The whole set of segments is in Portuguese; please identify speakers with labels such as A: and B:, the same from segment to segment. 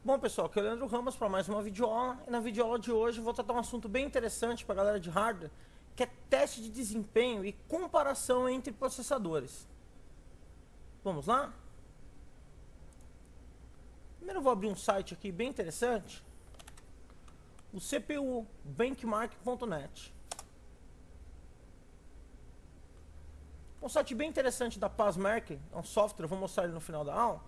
A: Bom, pessoal, aqui é o Leandro Ramos para mais uma videoaula. E na videoaula de hoje eu vou tratar um assunto bem interessante para a galera de hardware, que é teste de desempenho e comparação entre processadores. Vamos lá? Primeiro eu vou abrir um site aqui bem interessante, o cpubenchmark.net. Um site bem interessante da Passmark, é um software, eu vou mostrar ele no final da aula.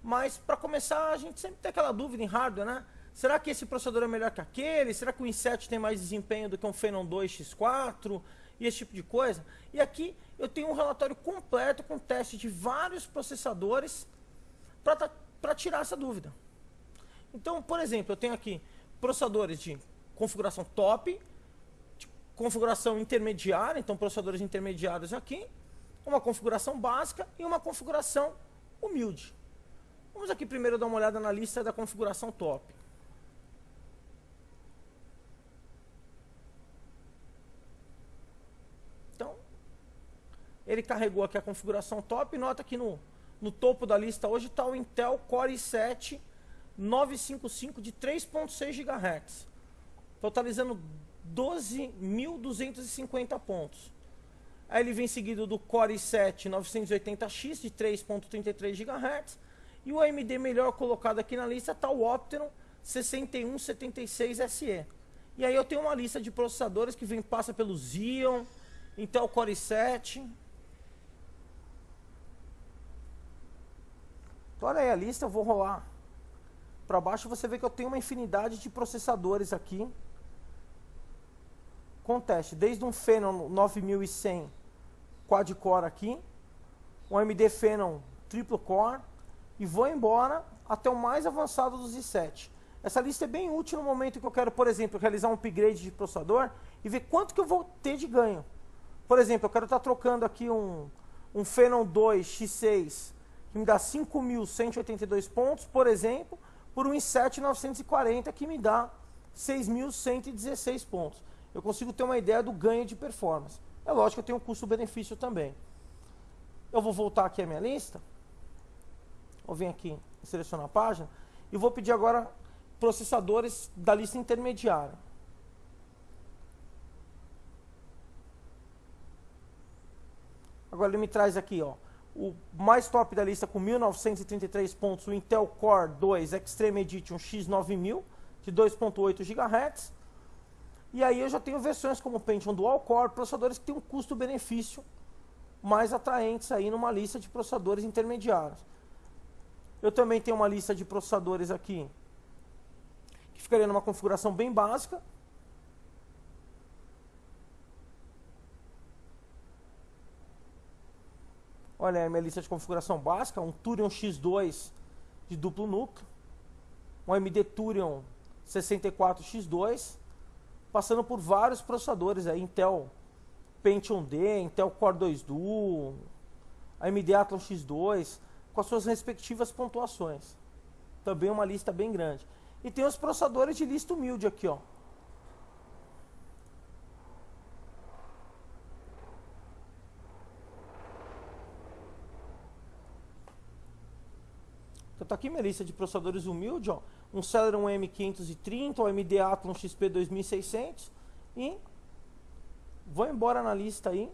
A: Mas para começar, a gente sempre tem aquela dúvida em hardware, né? Será que esse processador é melhor que aquele? Será que o i7 tem mais desempenho do que um Phenom 2X4? E esse tipo de coisa. E aqui eu tenho um relatório completo com teste de vários processadores para tirar essa dúvida. Então, por exemplo, eu tenho aqui processadores de configuração top, de configuração intermediária, então processadores intermediários aqui, uma configuração básica e uma configuração humilde. Vamos aqui primeiro dar uma olhada na lista da configuração top. Então, ele carregou aqui a configuração top. Nota que no topo da lista hoje está o Intel Core i7 955 de 3.6 GHz, totalizando 12.250 pontos. Aí ele vem seguido do Core i7 980X de 3.33 GHz. E o AMD melhor colocado aqui na lista está o Opteron 6176SE. E aí eu tenho uma lista de processadores que passa pelo Xeon, Intel Core i7. Então, olha aí a lista, eu vou rolar para baixo. Você vê que eu tenho uma infinidade de processadores aqui com teste. Desde um Phenom 9100 quad-core aqui, um AMD Phenom triplo core, e vou embora até o mais avançado dos i7. Essa lista é bem útil no momento que eu quero, por exemplo, realizar um upgrade de processador e ver quanto que eu vou ter de ganho. Por exemplo, eu quero estar trocando aqui um Phenom 2 X6, que me dá 5.182 pontos, por exemplo, por um i7 940, que me dá 6.116 pontos. Eu consigo ter uma ideia do ganho de performance. É lógico que eu tenho um custo-benefício também. Eu vou voltar aqui à minha lista. Vou vir aqui, selecionar a página, e vou pedir agora processadores da lista intermediária. Agora ele me traz aqui, ó, o mais top da lista com 1933 pontos, o Intel Core 2 Extreme Edition X9000 de 2.8 GHz. E aí eu já tenho versões como o Pentium Dual Core, processadores que têm um custo-benefício mais atraentes aí numa lista de processadores intermediários. Eu também tenho uma lista de processadores aqui que ficaria numa configuração bem básica. Olha aí a minha lista de configuração básica, um Thurion X2 de duplo núcleo, um AMD Thurion 64X2, passando por vários processadores aí, Intel Pentium D, Intel Core 2 Duo, AMD Athlon X2, com as suas respectivas pontuações. Também uma lista bem grande. E tem os processadores de lista humilde aqui, ó. Então tá aqui minha lista de processadores humilde, ó. Um Celeron M530, um AMD Athlon XP 2600 e vou embora na lista aí.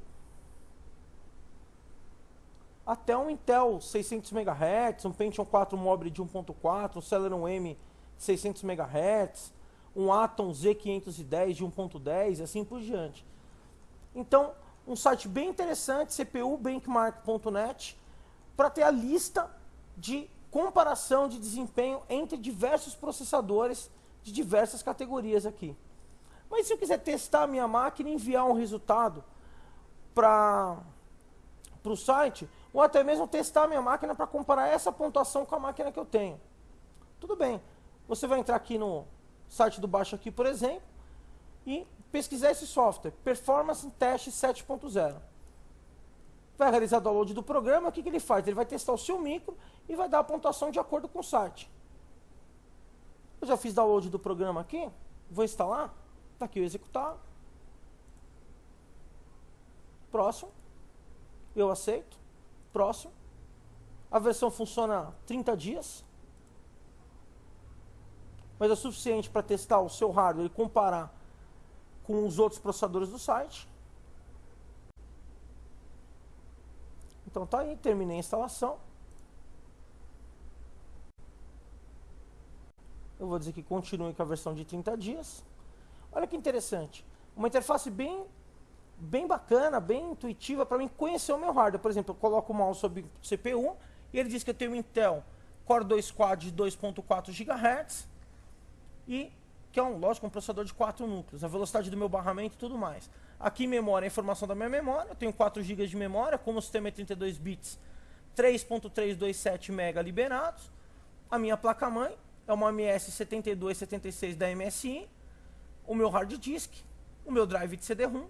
A: Até um Intel 600 MHz, um Pentium 4 Mobile de 1.4, um Celeron M 600 MHz, um Atom Z510 de 1.10 assim por diante. Então, um site bem interessante, cpubenchmark.net, para ter a lista de comparação de desempenho entre diversos processadores de diversas categorias aqui. Mas se eu quiser testar a minha máquina e enviar um resultado para o site, ou até mesmo testar a minha máquina para comparar essa pontuação com a máquina que eu tenho. Tudo bem. Você vai entrar aqui no site do baixo aqui, por exemplo, e pesquisar esse software, Performance Test 7.0. Vai realizar o download do programa, o que ele faz? Ele vai testar o seu micro e vai dar a pontuação de acordo com o site. Eu já fiz download do programa aqui, vou instalar, está aqui o executar. Próximo. Eu aceito. Próximo. A versão funciona 30 dias. mas é suficiente para testar o seu hardware e comparar com os outros processadores do site. Então tá aí, terminei a instalação. Eu vou dizer que continue com a versão de 30 dias. Olha que interessante. Uma interface bem bacana, bem intuitiva para mim conhecer o meu hardware. Por exemplo, eu coloco o mouse sobre CPU e ele diz que eu tenho um Intel Core 2 Quad de 2.4 GHz e que é lógico, um processador de 4 núcleos, a velocidade do meu barramento e tudo mais. Aqui memória, a informação da minha memória, eu tenho 4 GB de memória, como o sistema é 32 bits, 3.327 MB liberados. A minha placa-mãe é uma MS7276 da MSI, o meu hard disk, o meu drive de CD-ROM,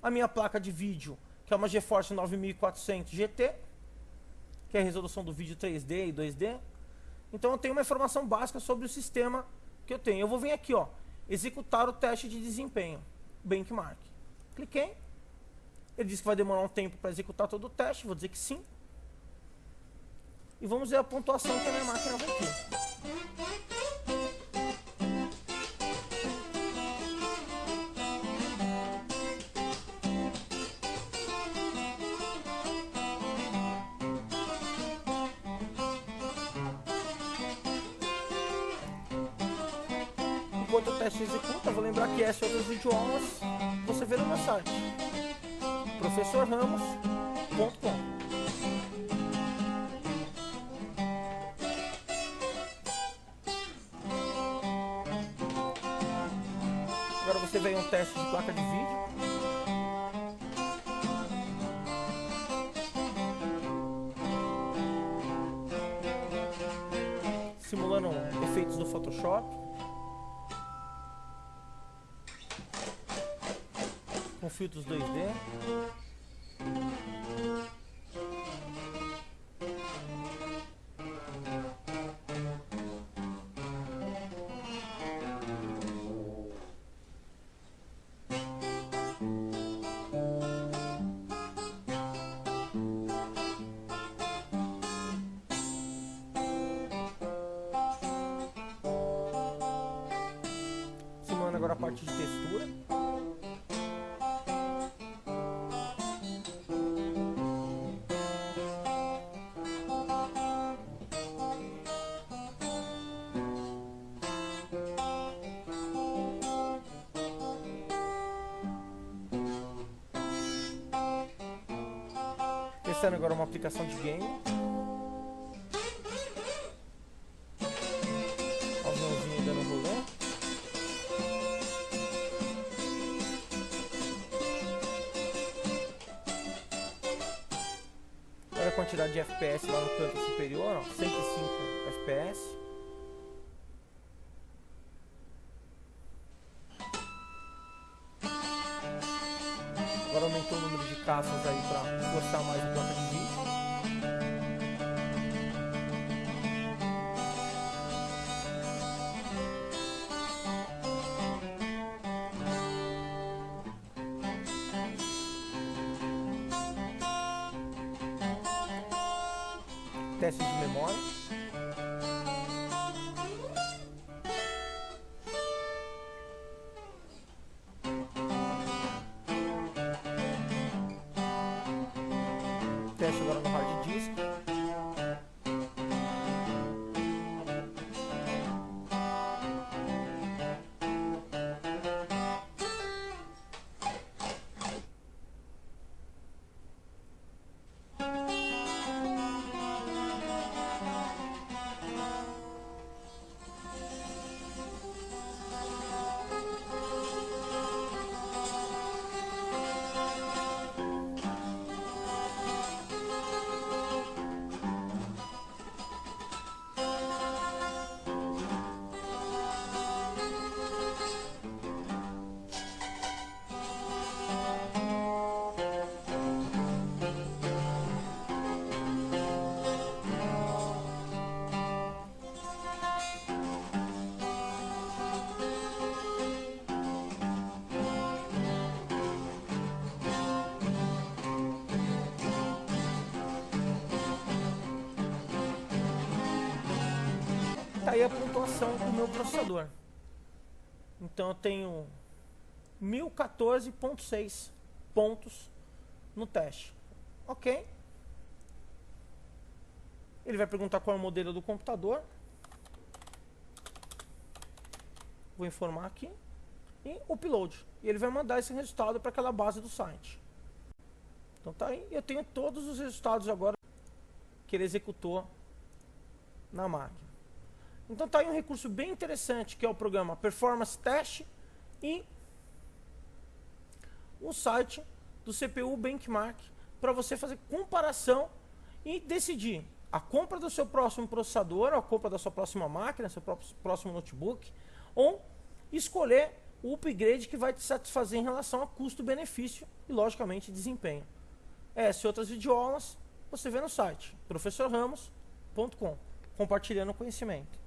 A: a minha placa de vídeo, que é uma GeForce 9400 GT, que é a resolução do vídeo 3D e 2D. Então eu tenho uma informação básica sobre o sistema que eu tenho. Eu vou vir aqui, ó, executar o teste de desempenho, benchmark. Cliquei. Ele diz que vai demorar um tempo para executar todo o teste, vou dizer que sim. E vamos ver a pontuação que a minha máquina vai ter. Enquanto o teste executa, vou lembrar que essa e outros videoaulas você vê no meu site, professorramos.com. Agora você vê um teste de placa de vídeo. Simulando efeitos do Photoshop. Com filtros 2D. Simulando agora a parte de textura. Testando agora uma aplicação de game. Aviãozinho dando rolê. Olha a quantidade de FPS lá no canto superior, ó, 105 FPS. Agora aumentou o número de caças aí para forçar mais a placa de vídeo. Teste de memória. Teste agora no hard disk. tá aí a pontuação do meu processador. Então eu tenho 1014.6 pontos no teste. Ok. Ele vai perguntar qual é o modelo do computador. Vou informar aqui. E upload. E ele vai mandar esse resultado para aquela base do site. Então tá aí. Eu tenho todos os resultados agora que ele executou na máquina. Então tá aí um recurso bem interessante, que é o programa Performance Test e o site do CPU Benchmark, para você fazer comparação e decidir a compra do seu próximo processador, a compra da sua próxima máquina, seu próximo notebook, ou escolher o upgrade que vai te satisfazer em relação a custo-benefício e, logicamente, desempenho. Essa e outras videoaulas você vê no site professorramos.com, compartilhando conhecimento.